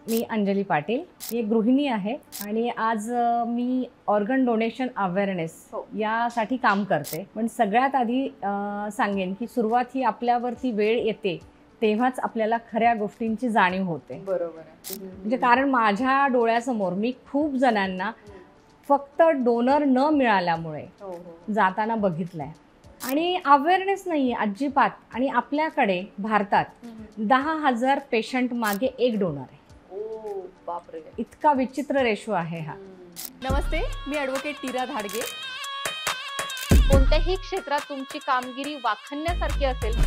मी अंजली पाटील, मी एक गृहिणी आहे आणि आज मी ऑर्गन डोनेशन अवेअरनेस यासाठी काम करते. पण सगळ्यात आधी सांगेन की सुरुवात ही आपल्यावरती वेळ येते तेव्हाच आपल्याला खऱ्या गोष्टींची जाणीव होते. बरोबर आहे. म्हणजे कारण माझ्या डोळ्यासमोर मी खूप जणांना फक्त डोनर न मिळाल्यामुळे जाताना बघितलंय आणि अवेअरनेस नाही आहे अजिबात. आणि आपल्याकडे भारतात 10,000 पेशंट मागे एक डोनर आहे. बापरे, इतका विचित्र रेशो आहे हा. नमस्ते, मी ॲडव्होकेट टीरा धाडगे. कोणत्याही क्षेत्रात तुमची कामगिरी वाखाणण्यासारखी असेल,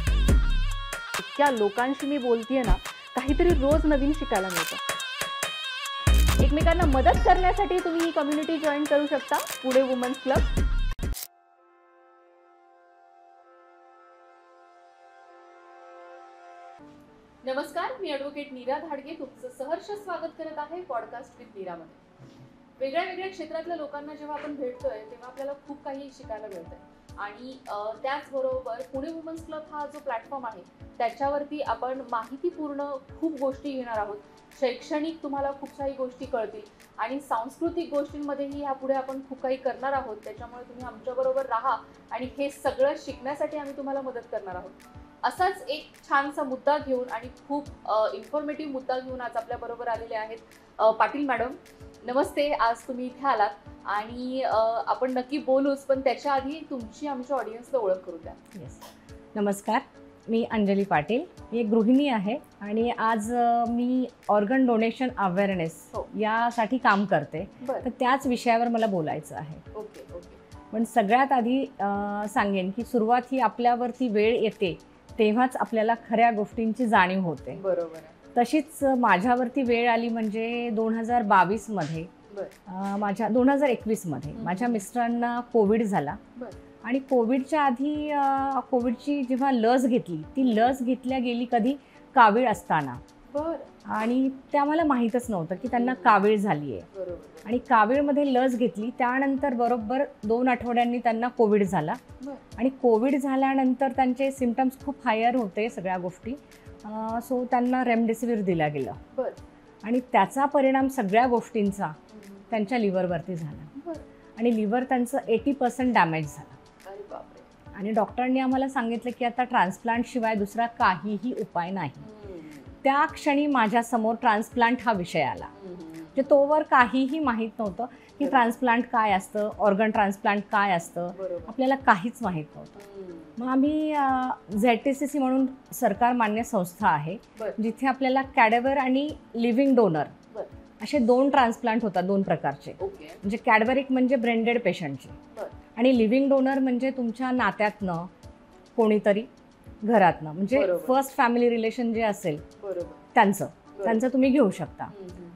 इतक्या लोकांशी मी बोलतेय ना, काहीतरी रोज नवीन शिकायला मिळतं. एकमेकांना मदत करण्यासाठी तुम्ही ही कम्युनिटी जॉईन करू शकता, पुणे वुमन्स क्लब. नमस्कार, मी ॲडव्होकेट नीरा धाडगे तुमचं सहर्ष स्वागत करत आहे पॉडकास्ट विथ नीरामध्ये. वेगळ्या वेगळ्या क्षेत्रातल्या लोकांना जेव्हा आपण भेटतोय तेव्हा आपल्याला खूप काही शिकायला मिळतंय. आणि त्याचबरोबर पुणे वुमन्स क्लब हा जो प्लॅटफॉर्म आहे त्याच्यावरती आपण माहितीपूर्ण खूप गोष्टी घेणार आहोत. शैक्षणिक तुम्हाला खूप काही गोष्टी कळतील आणि सांस्कृतिक गोष्टींमध्येही ह्यापुढे आपण खूप काही करणार आहोत. त्याच्यामुळे तुम्ही आमच्याबरोबर राहा आणि हे सगळं शिकण्यासाठी आम्ही तुम्हाला मदत करणार आहोत. असाच एक छानसा मुद्दा घेऊन आणि खूप इन्फॉर्मेटिव्ह मुद्दा घेऊन आज आपल्या बरोबर आलेले आहेत पाटील मॅडम. नमस्ते, आज तुम्ही इथे आलात आणि आपण नक्की बोलूच, पण त्याच्या आधी तुमची आमच्या ऑडियन्सला ओळख करू द्या. येस, नमस्कार, मी अंजली पाटील, मी एक गृहिणी आहे आणि आज मी ऑर्गन डोनेशन अवेअरनेस यासाठी काम करते. तर त्याच विषयावर मला बोलायचं आहे. Okay okay. पण सगळ्यात आधी सांगेन की सुरुवात ही आपल्यावरती वेळ येते तेव्हाच आपल्याला खऱ्या गोष्टींची जाणीव होते. बरोबर आहे. तशीच माझ्यावरती वेळ आली म्हणजे 2022मध्ये, माझ्या 2021मध्ये माझ्या मिस्टरांना कोविड झाला. आणि कोविडच्या आधी कोविडची जेव्हा लस घेतली, ती लस घेतल्या गेली कधी कावीळ असताना. आणि ते आम्हाला माहीतच नव्हतं की त्यांना कावीळ झाली आहे. आणि कावीळमध्ये लस घेतली त्यानंतर बरोबर 2 आठवड्यांनी त्यांना कोविड झाला. आणि कोविड झाल्यानंतर त्यांचे सिम्पटम्स खूप हायर होते सगळ्या गोष्टी. सो त्यांना रेमडेसिवीर दिला गेलं. आणि त्याचा परिणाम सगळ्या गोष्टींचा त्यांच्या लिव्हरवरती झाला. आणि लिव्हर त्यांचं 80% डॅमेज झालं. आणि डॉक्टरांनी आम्हाला सांगितलं की आता ट्रान्सप्लांटशिवाय दुसरा काहीही उपाय नाही. त्या क्षणी माझ्यासमोर ट्रान्सप्लांट हा विषय आला. म्हणजे तोवर काहीही माहीत नव्हतं की ट्रान्सप्लांट काय असतं, ऑर्गन ट्रान्सप्लांट काय असतं, आपल्याला काहीच माहीत नव्हतं. मग आम्ही ZTCC म्हणून सरकार मान्य संस्था आहे जिथे आपल्याला कॅडेवर आणि लिव्हिंग डोनर असे 2 ट्रान्सप्लांट होतात, 2 प्रकारचे. म्हणजे कॅडव्हरिक म्हणजे ब्रेन पेशंटची आणि लिव्हिंग डोनर म्हणजे तुमच्या नात्यातनं कोणीतरी घरातनं, म्हणजे फर्स्ट फॅमिली रिलेशन जे असेल त्यांचं तुम्ही घेऊ शकता.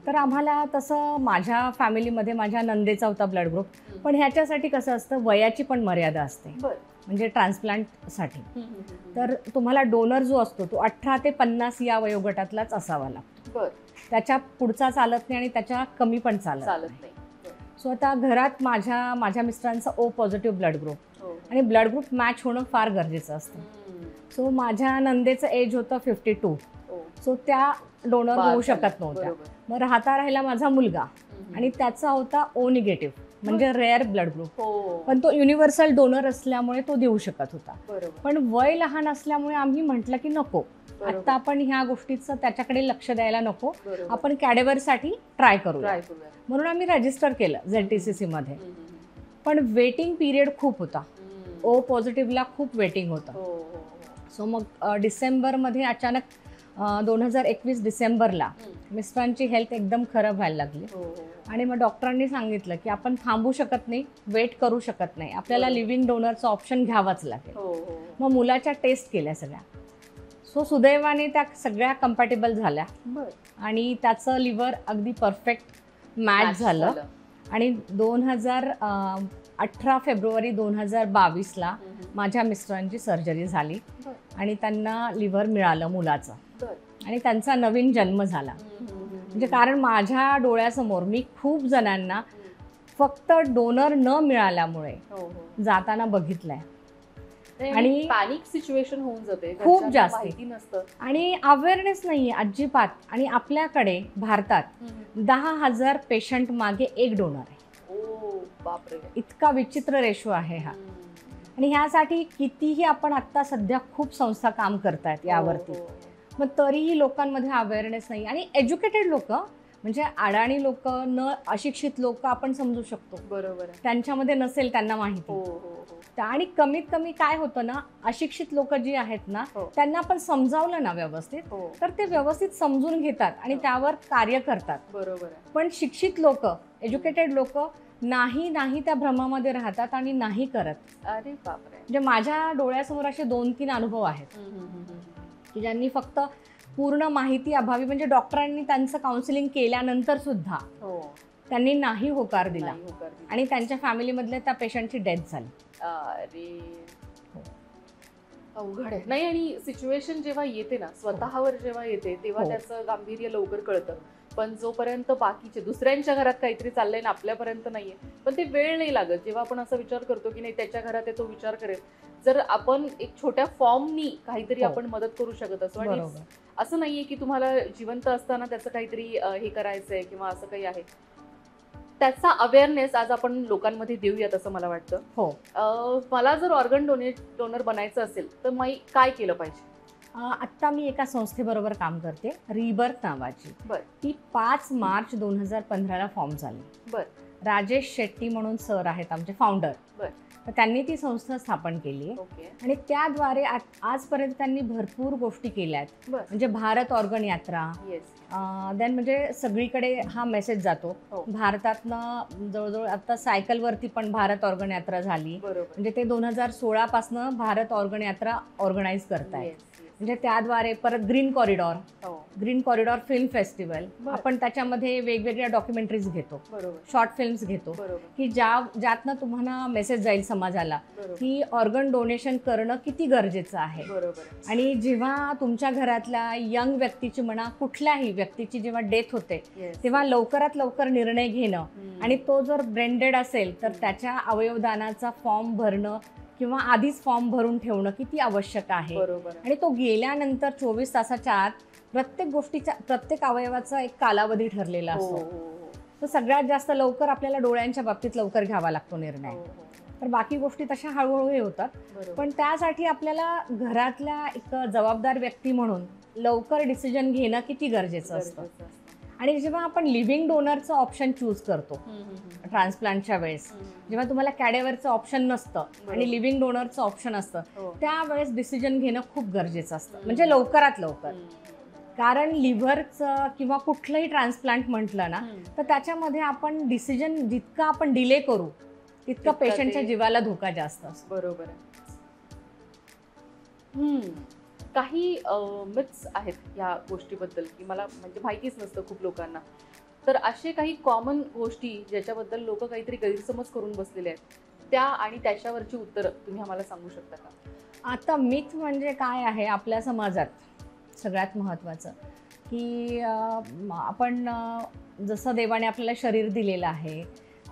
तर आम्हाला तसं माझ्या फॅमिलीमध्ये माझ्या नंदेचा होता ब्लड ग्रुप. पण ह्याच्यासाठी कसं असतं, वयाची पण मर्यादा असते म्हणजे ट्रान्सप्लांटसाठी. तर तुम्हाला डोनर जो असतो तो 18 ते 50 या वयोगटातलाच असावा लागतो. त्याच्या पुढचा चालत नाही आणि त्याच्या कमी पण चालत नाही. सो आता घरात माझ्या मिस्टरांचा O पॉझिटिव्ह ब्लड ग्रुप आणि ब्लड ग्रुप मॅच होणं फार गरजेचं असतं. सो माझ्या नंदेचं एज होतं 52. सो त्या डोनर होऊ शकत नव्हत्या. मग राहिला माझा मुलगा आणि त्याचा होता O निगेटिव्ह म्हणजे रेअर ब्लड ग्रुप. पण तो युनिव्हर्सल डोनर असल्यामुळे तो देऊ शकत होता. पण वय लहान असल्यामुळे आम्ही म्हटलं की नको, आता आपण ह्या गोष्टीचं त्याच्याकडे लक्ष द्यायला नको, आपण कॅडेवरसाठी ट्राय करूया. म्हणून आम्ही रजिस्टर केलं ZTCC मध्ये. पण वेटिंग पिरियड खूप होता. O पॉझिटिव्हला खूप वेटिंग होतं. सो मग डिसेंबरमध्ये अचानक 2021 डिसेंबरला मिस्टरांची हेल्थ एकदम खराब व्हायला लागली. आणि मग डॉक्टरांनी सांगितलं की आपण थांबू शकत नाही, वेट करू शकत नाही, आपल्याला लिव्हिंग डोनरचं ऑप्शन घ्यावाच लागेल. मग मुलाच्या टेस्ट केल्या सगळ्या. सो सुदैवाने त्या सगळ्या कम्पॅटेबल झाल्या आणि त्याचं लिव्हर अगदी परफेक्ट मॅच झालं. आणि 18 फेब्रुवारी 2022ला माझ्या मिस्टरांची सर्जरी झाली आणि त्यांना लिव्हर मिळालं मुलाचं. आणि त्यांचा नवीन जन्म झाला. म्हणजे कारण माझ्या डोळ्यासमोर मी खूप जणांना फक्त डोनर न मिळाल्यामुळे जाताना बघितलंय. आणि पॅनिक सिच्युएशन होऊन जाते, खूप घरच्यांना जास्त माहिती नसतं आणि अवेअरनेस नाही अजिबात. आणि आपल्याकडे भारतात 10,000 पेशंट मागे एक डोनर आहे. ओ बापरे, इतका विचित्र रेशो आहे हा. आणि ह्यासाठी कितीही आपण आता सध्या खूप संस्था काम करतायत यावरती, मग तरीही लोकांमध्ये अवेअरनेस नाही. आणि एज्युकेटेड लोक म्हणजे अडाणी लोक, न अशिक्षित लोक आपण समजू शकतो, बरोबर, त्यांच्यामध्ये नसेल त्यांना माहिती. आणि कमीत कमी काय होतं ना, अशिक्षित लोक जी आहेत ना, त्यांना आपण समजावलं ना व्यवस्थित, तर ते व्यवस्थित समजून घेतात आणि त्यावर कार्य करतात. बरोबर. पण शिक्षित लोक, एज्युकेटेड लोक नाही त्या भ्रमामध्ये राहतात आणि नाही करत. अरे बापरे. म्हणजे माझ्या डोळ्यासमोर असे 2-3 अनुभव आहेत की ज्यांनी फक्त पूर्ण माहिती अभावी, म्हणजे डॉक्टरांनी त्यांचं काउन्सिलिंग केल्यानंतर सुद्धा त्यांनी नाही होकार दिला आणि त्यांच्या फॅमिलीमधल्या त्या पेशंटची डेथ झाली. अरे अवघड आहे. नाही, आणि सिच्युएशन जेव्हा येते ना, स्वतःवर जेव्हा येते तेव्हा त्याचं गांभीर्य लवकर कळतं. पण जोपर्यंत बाकीचे दुसऱ्यांच्या घरात काहीतरी चाललंय ना, आपल्यापर्यंत नाहीये, पण ते वेळ नाही लागत. जेव्हा आपण असा विचार करतो की नाही त्याच्या घरात आहे, तो विचार करेल, जर आपण एक छोट्या फॉर्मनी काहीतरी आपण मदत करू शकत असतो. आणि असं नाहीये की तुम्हाला जिवंत असताना त्याचं काहीतरी हे करायचंय किंवा असं काही आहे. त्याचा अवेअरनेस आज आपण लोकांमध्ये देऊयात असं मला वाटतं. मला जर ऑर्गन डोनर बनायचं असेल तर मी काय केलं पाहिजे? आत्ता मी एका संस्थेबरोबर काम करते, रिबर्थ नावाची. ती 5 मार्च 2015 फॉर्म झाली. राजेश शेट्टी म्हणून सर आहेत आमचे फाउंडर. तर त्यांनी ती संस्था स्थापन केली आहे आणि त्याद्वारे आजपर्यंत त्यांनी भरपूर गोष्टी केल्या आहेत. म्हणजे भारत ऑर्गन यात्रा, देन म्हणजे सगळीकडे हा मेसेज जातो. भारतातनं जवळजवळ आता सायकलवरती पण भारत ऑर्गन यात्रा झाली. म्हणजे ते 2016 पासून भारत ऑर्गन यात्रा ऑर्गनाईज करतायत. म्हणजे त्याद्वारे परत ग्रीन कॉरिडॉर फिल्म फेस्टिवल, आपण त्याच्यामध्ये वेगवेगळ्या डॉक्युमेंटरीज घेतो, शॉर्ट फिल्म्स घेतो की ज्यातनं तुम्हाला मेसेज जाईल समाजाला की ऑर्गन डोनेशन करणं किती गरजेचं आहे. आणि जेव्हा तुमच्या घरातल्या यंग व्यक्तीची म्हणा, कुठल्याही व्यक्तीची जेव्हा डेथ होते तेव्हा लवकरात लवकर निर्णय घेणं, आणि तो जर ब्रेन डेड असेल तर त्याच्या अवयवदानाचा फॉर्म भरणं किंवा आधीच फॉर्म भरून ठेवणं किती आवश्यक आहे. आणि तो गेल्यानंतर 24 तासाच्या आत प्रत्येक अवयवाचा एक कालावधी ठरलेला असतो. तर सगळ्यात जास्त लवकर आपल्याला डोळ्यांच्या बाबतीत लवकर घ्यावा लागतो निर्णय. तर बाकी गोष्टी तशा हळूहळू हे होतात. पण त्यासाठी आपल्याला घरातल्या एक जबाबदार व्यक्ती म्हणून लवकर डिसिजन घेणं किती गरजेचं असतं. आणि जेव्हा आपण लिव्हिंग डोनरचं ऑप्शन चूज करतो ट्रान्सप्लांटच्या वेळेस, जेव्हा तुम्हाला कॅडेवरचं ऑप्शन नसतं आणि लिव्हिंग डोनरचं ऑप्शन असतं, त्यावेळेस डिसिजन घेणं खूप गरजेचं असतं, म्हणजे लवकरात लवकर. कारण लिव्हरचं किंवा कुठलंही ट्रान्सप्लांट म्हटलं ना, तर त्याच्यामध्ये आपण डिसिजन जितका आपण डिले करू तितका पेशंटच्या जीवाला धोका जास्त असतो. बरोबर आहे. काही मिथ्स आहेत या गोष्टीबद्दल की मला म्हणजे माहितीच नसतं खूप लोकांना. तर असे काही कॉमन गोष्टी ज्याच्याबद्दल लोक काहीतरी गैरसमज करून बसलेले आहेत, त्या आणि त्याच्यावरची उत्तरं तुम्ही आम्हाला सांगू शकता का? आता मिथ म्हणजे काय आहे आपल्या समाजात सगळ्यात महत्त्वाचं की आपण जसं देवाने आपल्याला शरीर दिलेलं आहे,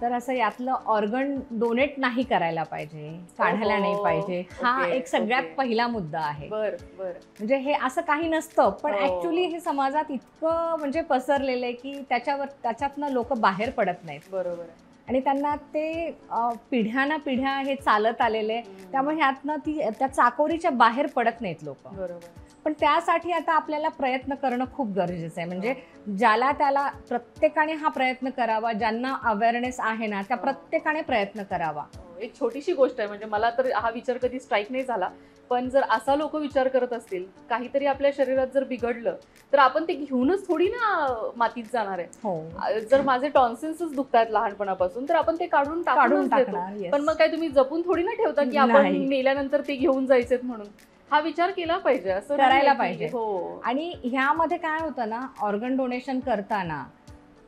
तर असं यातलं ऑर्गन डोनेट नाही करायला पाहिजे, काढायला नाही पाहिजे. हा एक सगळ्यात पहिला मुद्दा आहे. म्हणजे हे असं काही नसतं, पण ऍक्च्युली हे समाजात इतकं म्हणजे पसरलेलं आहे की त्याच्यातनं लोक बाहेर पडत नाहीत. बरोबर. आणि त्यांना ते पिढ्या हे चालत आलेले, त्यामुळे ह्यातनं त्या चाकोरीच्या बाहेर पडत नाहीत लोक. बरोबर. पण त्यासाठी आता आपल्याला प्रयत्न करणं खूप गरजेचं आहे. म्हणजे ज्याला त्याला प्रत्येकाने हा प्रयत्न करावा, ज्यांना अवेअरनेस आहे ना त्या प्रत्येकाने प्रयत्न करावा. एक छोटीशी गोष्ट आहे, म्हणजे मला तर हा विचार कधी स्ट्राईक नाही झाला, पण जर असा लोक विचार करत असतील काहीतरी आपल्या शरीरात जर बिघडलं तर आपण ते घेऊनच थोडी ना मातीत जाणार आहे. जर माझे टॉन्सिल्सच दुखतात लहानपणापासून तर आपण ते काढून टाकणार, पण मग काय तुम्ही जपून थोडी ना ठेवता की आपण मेल्यानंतर ते घेऊन जायचेत म्हणून. हा विचार केला पाहिजे, असं करायला पाहिजे. आणि ह्यामध्ये काय होतं ना, ऑर्गन डोनेशन करताना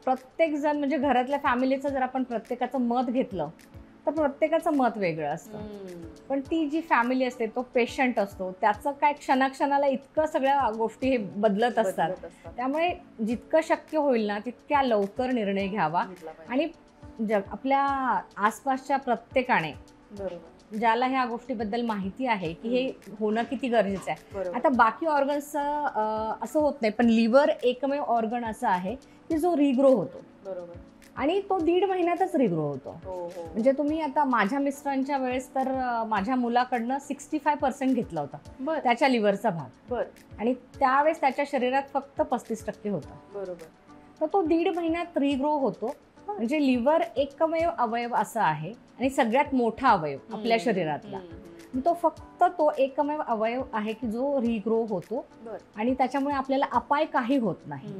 प्रत्येक जण म्हणजे घरातल्या फॅमिलीचं जर आपण प्रत्येकाचं मत घेतलं तर प्रत्येकाचं मत वेगळं असतं. पण ती जी फॅमिली असते, तो पेशंट असतो, त्याचं काय क्षणाक्षणाला इतकं सगळ्या गोष्टी हे बदलत असतात. त्यामुळे जितकं शक्य होईल ना तितक्या लवकर निर्णय घ्यावा. आणि आपल्या आसपासच्या प्रत्येकाने ज्याला ह्या गोष्टीबद्दल माहिती आहे की हे होणं किती गरजेचं आहे. बरोबर. आता बाकी ऑर्गन्स असं होत नाही, पण लिव्हर एकमेव ऑर्गन असं आहे की जो रिग्रो होतो. बरोबर. आणि तो 1.5 महिन्यातच रिग्रो होतो. हो हो. म्हणजे तुम्ही आता माझ्या मिस्टरांच्या वेळेस तर माझ्या मुलाकडनं 65% घेतला होता बर त्याच्या लिव्हरचा भाग, बर. आणि त्यावेळेस त्याच्या शरीरात फक्त 35% होता. बरोबर. तर तो 1.5 महिन्यात रिग्रो होतो. म्हणजे लिव्हर एकमेव अवयव असा आहे आणि सगळ्यात मोठा अवयव आपल्या शरीरातला. तो फक्त तो एकमेव अवयव आहे की जो रिग्रो होतो बर. आणि त्याच्यामुळे आपल्याला अपाय काही होत नाही.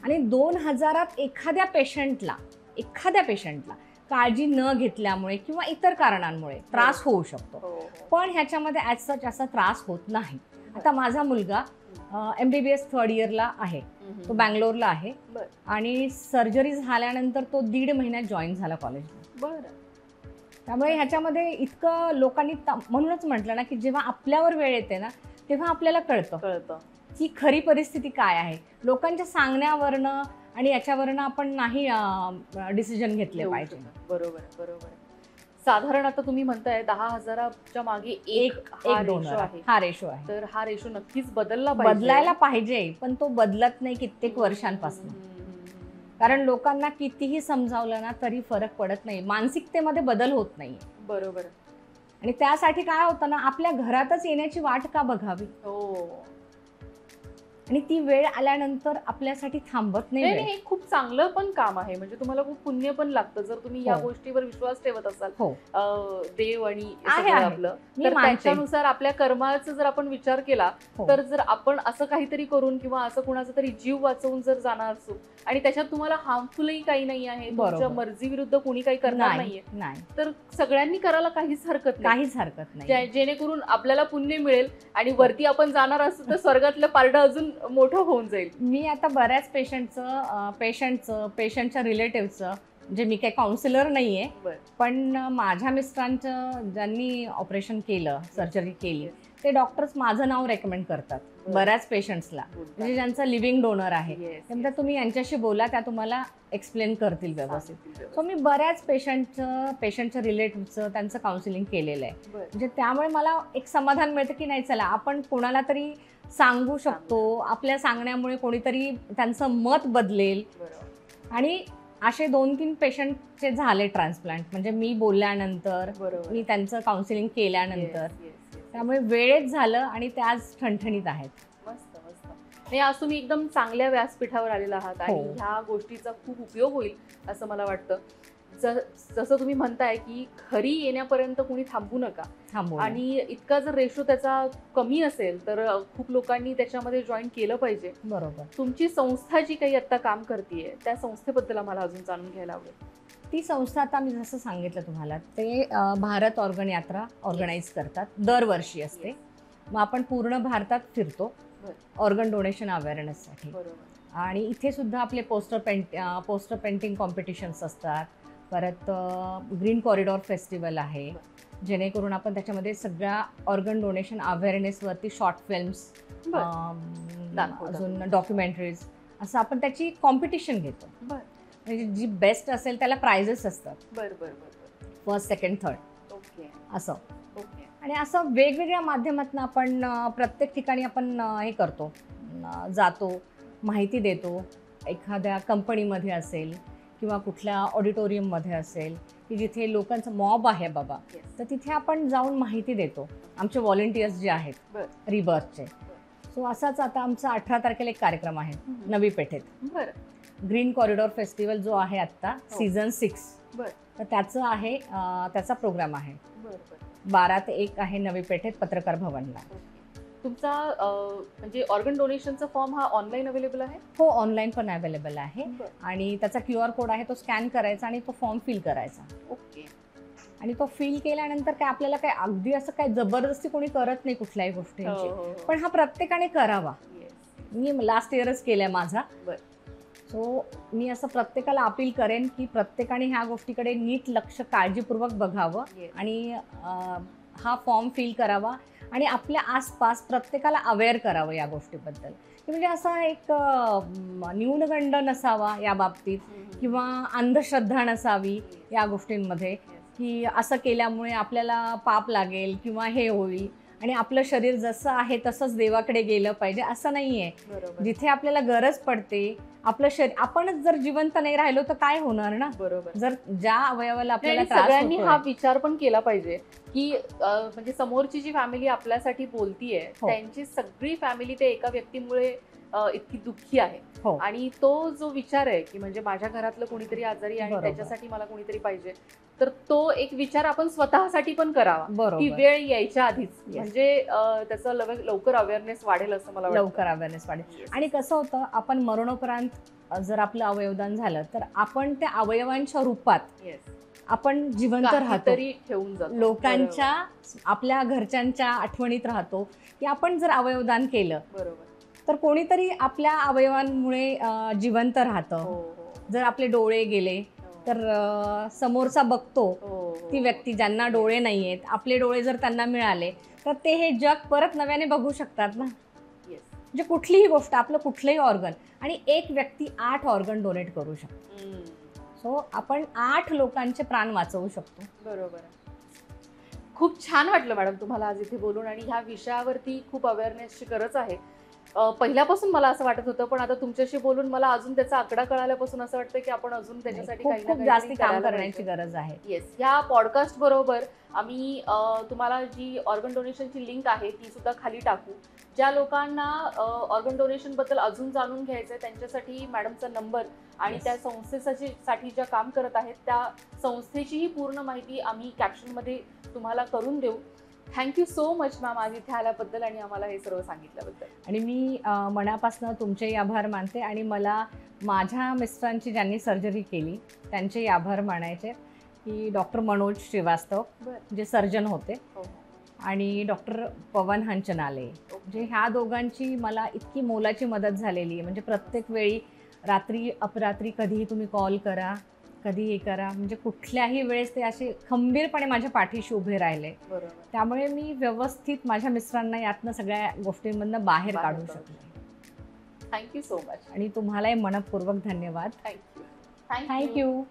आणि 2000 एखाद्या पेशंटला काळजी न घेतल्यामुळे किंवा इतर कारणांमुळे त्रास होऊ शकतो, हो, हो. पण ह्याच्यामध्ये ॲज सच असा त्रास होत नाही. आता माझा मुलगा MBBS 3rd इयरला आहे, तो बँगलोरला आहे बर. आणि सर्जरी झाल्यानंतर तो 1.5 महिन्यात जॉईन झाला कॉलेजला. बर. त्यामुळे ह्याच्यामध्ये इतकं लोकांनी म्हणूनच म्हटलं ना की जेव्हा आपल्यावर वेळ येते ना तेव्हा आपल्याला कळतं की खरी परिस्थिती काय आहे. लोकांच्या सांगण्यावरनं आणि याच्यावरनं आपण नाही डिसिजन घेतले पाहिजे. बरोबर बरोबर. साधारण आता तुम्ही म्हणताय 10,000च्या मागे एक डोनर आहे. हा रेशो आहे. तर हा रेशो नक्कीच बदलायला पाहिजे, पण तो बदलत नाही कित्येक वर्षांपासून. कारण लोकांना कितीही समजावलं ना तरी फरक पडत नाही, मानसिकतेमध्ये बदल होत नाही. बरोबर. आणि त्यासाठी काय होतं ना, आपल्या घरातच येण्याची वाट का बघावी. हो. आणि ती वेळ आल्यानंतर आपल्यासाठी थांबत नाही. हे खूप चांगलं पण काम आहे, म्हणजे तुम्हाला खूप पुण्य पण लागतं जर तुम्ही या गोष्टीवर विश्वास ठेवत असाल. देव आणि आपलं तर त्याच्यानुसार आपल्या कर्माचा जर आपण विचार केला तर जर आपण असं काहीतरी करून किंवा असं कुणाचा तरी जीव वाचवून जर जाणार असू आणि त्याच्यात तुम्हाला हार्मफुलही काही नाही आहे, तुमच्या मर्जी विरुद्ध कोणी काही करणार नाहीये, तर सगळ्यांनी करायला काहीच हरकत नाही, जेणेकरून आपल्याला पुण्य मिळेल आणि वरती आपण जाणार असू तर स्वर्गातलं पारडं अजून मोठं होऊन जाईल. मी आता बऱ्याच पेशंटच्या रिलेटिव्हचं, म्हणजे मी काही काउन्सिलर नाहीये, पण माझ्या मिस्टरांचं ज्यांनी ऑपरेशन केलं, सर्जरी केली, ते डॉक्टर्स माझं नाव रेकमेंड करतात बऱ्याच पेशंट्सला, म्हणजे ज्यांचा लिव्हिंग डोनर आहे. त्यामुळे तुम्ही यांच्याशी बोला, त्या तुम्हाला एक्सप्लेन करतील व्यवस्थित. सो मी बऱ्याच पेशंटच्या रिलेटिव्हचं त्यांचं काउन्सिलिंग केलेलं आहे. म्हणजे त्यामुळे मला एक समाधान मिळतं की नाही, चला आपण कोणाला तरी सांगू शकतो, आपल्या सांगण्यामुळे कोणीतरी त्यांचं मत बदलेल. आणि असे 2-3 पेशंटचे झाले ट्रान्सप्लांट, म्हणजे मी बोलल्यानंतर, मी त्यांचं काउन्सिलिंग केल्यानंतर. त्यामुळे वेळेत झालं आणि ते आज ठणठणीत आहेत. मस्त मस्त. नाही, आज तुम्ही एकदम चांगल्या व्यासपीठावर आलेला आहात आणि ह्या गोष्टीचा खूप उपयोग होईल असं मला वाटतं. जसं तुम्ही म्हणताय की खरी येण्यापर्यंत कोणी थांबू नका, आणि इतका जर रेशो त्याचा कमी असेल तर खूप लोकांनी त्याच्यामध्ये जॉईन केलं पाहिजे. बरोबर. तुमची संस्था जी काही आता काम करतेय त्या संस्थेबद्दल आम्हाला अजून जाणून घ्यायला आवडेल. ती संस्था आता मी जसं सांगितलं तुम्हाला, ते भारत ऑर्गन यात्रा ऑर्गनाईज करतात, दरवर्षी असते. मग आपण पूर्ण भारतात फिरतो ऑर्गन डोनेशन अवेअरनेससाठी. आणि इथे सुद्धा आपले पोस्टर पेंटिंग कॉम्पिटिशन्स असतात. परत ग्रीन कॉरिडॉर फेस्टिवल आहे, जेणेकरून आपण त्याच्यामध्ये सगळ्या ऑर्गन डोनेशन अवेअरनेसवरती शॉर्ट फिल्म्स, अजून डॉक्युमेंटरीज, असं आपण त्याची कॉम्पिटिशन घेतो. म्हणजे जी बेस्ट असेल त्याला प्राइजेस असतात. फर्स्ट, सेकंड, थर्ड असं. आणि असं वेगवेगळ्या माध्यमातून आपण प्रत्येक ठिकाणी आपण हे करतो, जातो, माहिती देतो. एखाद्या कंपनीमध्ये असेल किंवा कुठल्या ऑडिटोरियममध्ये असेल की जिथे लोकांचं मॉब आहे बाबा, तर तिथे आपण जाऊन माहिती देतो, आमचे व्हॉलेंटियर्स जे आहेत रिबर्थचे. सो असाच आता आमचा 18 तारखेला एक कार्यक्रम आहे नवी पेठेत, ग्रीन कॉरिडॉर फेस्टिवल जो आहे आत्ता सीझन 6, तर त्याचं आहे, त्याचा प्रोग्राम आहे 12 ते 1 आहे नवी पेठेत पत्रकार भवनला. तुमचा म्हणजे ऑर्गन डोनेशनचा फॉर्म हा ऑनलाईन अवेलेबल आहे? हो, ऑनलाईन पण अवेलेबल आहे. आणि त्याचा QR कोड आहे, तो स्कॅन करायचा आणि तो फॉर्म फिल करायचा. ओके. आणि तो फिल केल्यानंतर काय आपल्याला काय अगदी असं काय जबरदस्ती कोणी करत नाही कुठल्याही गोष्टींची, पण हा प्रत्येकाने करावा. मी लास्ट इयरच केलाय माझा. सो मी असं प्रत्येकाला अपील करेन की प्रत्येकाने ह्या गोष्टीकडे नीट लक्ष, काळजीपूर्वक बघावं आणि हा फॉर्म फिल करावा आणि आपल्या आसपास प्रत्येकाला अवेअर करावं या गोष्टीबद्दल. म्हणजे असा एक न्यूनगंड नसावा या बाबतीत किंवा अंधश्रद्धा नसावी या गोष्टींमध्ये, की असं केल्यामुळे आपल्याला पाप लागेल किंवा हे होईल आणि आपलं शरीर जसं आहे तसंच देवाकडे गेलं पाहिजे असं नाहीये. बरोबर जिथे आपल्याला गरज पडते आपलं शरीर, आपणच जर जिवंत नाही राहिलो तर काय होणार ना. बरोबर. जर ज्या अवयवाला आपल्याला आणि त्रास सगळ्यांनी होतोय, हा विचार पण केला पाहिजे की म्हणजे समोरची जी फॅमिली आपल्यासाठी बोलतीये हो. त्यांची सगळी फॅमिली ते एका व्यक्तीमुळे इतकी दुःखी आहे. हो. आणि तो जो विचार आहे की म्हणजे माझ्या घरातलं कोणीतरी आजारी आहे आणि बरोबर. त्याच्यासाठी मला कोणीतरी पाहिजे, तर तो एक विचार आपण स्वतःसाठी पण करावा ती बरोबर. वेळ यायच्या आधीच. Yes. म्हणजे त्याचं लवकर अवेअरनेस वाढेल असं मला वाटतं. लवकर अवेअरनेस वाढेल. Yes. आणि कसं होतं, आपण मरणोपरांत जर आपलं अवयवदान झालं तर आपण त्या अवयवांच्या रूपात Yes. आपण जिवंत राहतो, काहीतरी ठेवून जातो. लोकांच्या आपल्या घरच्यांच्या आठवणीत राहतो. की आपण जर अवयवदान केलं बरोबर. तर कोणीतरी आपल्या अवयवांमुळे जिवंत हो, राहतं. हो. जर आपले डोळे गेले हो. तर समोरचा बघतो, हो, ती हो. व्यक्ती ज्यांना डोळे नाही आहेत, आपले डोळे जर त्यांना मिळाले तर ते हे जग परत नव्याने बघू शकतात ना. Yes. म्हणजे कुठलीही गोष्ट, आपलं कुठलंही ऑर्गन, आणि एक व्यक्ती 8 ऑर्गन डोनेट करू शकतो. हम्म. सो आपण 8 लोकांचे प्राण वाचवू शकतो. बरोबर आहे. खूप छान वाटलं मॅडम तुम्हाला आज इथे बोलून, आणि ह्या विषयावरती खूप अवेअरनेसची गरज आहे. पहिल्यापासून मला असं वाटत होतं, पण आता तुमच्याशी बोलून मला अजून त्याचा आकडा कळाल्यापासून असं वाटतं की आपण अजून त्याच्यासाठी खूप काही ना खूप जास्ती काहीतरी काम करायला करण्याची पाहिजे. गरज आहे. येस, ह्या पॉडकास्ट बरोबर आम्ही तुम्हाला जी ऑर्गन डोनेशनची लिंक आहे ती सुद्धा खाली टाकू. ज्या लोकांना ऑर्गन डोनेशन बद्दल अजून जाणून घ्यायचंय त्यांच्यासाठी मॅडमचा नंबर आणि Yes. त्या संस्थेसाठी ज्या काम करत आहेत त्या संस्थेचीही पूर्ण माहिती आम्ही कॅप्शनमध्ये तुम्हाला करून देऊ. थँक्यू सो मच मॅम आज इथे आल्याबद्दल आणि आम्हाला हे सर्व सांगितल्याबद्दल. आणि मी मनापासून तुमचेही आभार मानते, आणि मला माझ्या मिस्टरांची ज्यांनी सर्जरी केली त्यांचेही आभार मानायचे, की डॉक्टर मनोज श्रीवास्तव बरं. जे सर्जन होते, हो. आणि डॉक्टर पवन हंचनाले, म्हणजे ह्या दोघांची मला इतकी मोलाची मदत झालेली आहे. म्हणजे प्रत्येक वेळी रात्री अपरात्री कधीही तुम्ही कॉल करा, कधी हे करा, म्हणजे कुठल्याही वेळेस ते असे खंबीरपणे माझ्या पाठीशी उभे राहिले. बरोबर. त्यामुळे मी व्यवस्थित माझ्या मिस्टरांना यातनं सगळ्या गोष्टींमधनं बाहेर बाहेर काढू काढू शकले. Thank you so much. आणि तुम्हालाही मनपूर्वक धन्यवाद. थँक्यू. थँक्यू.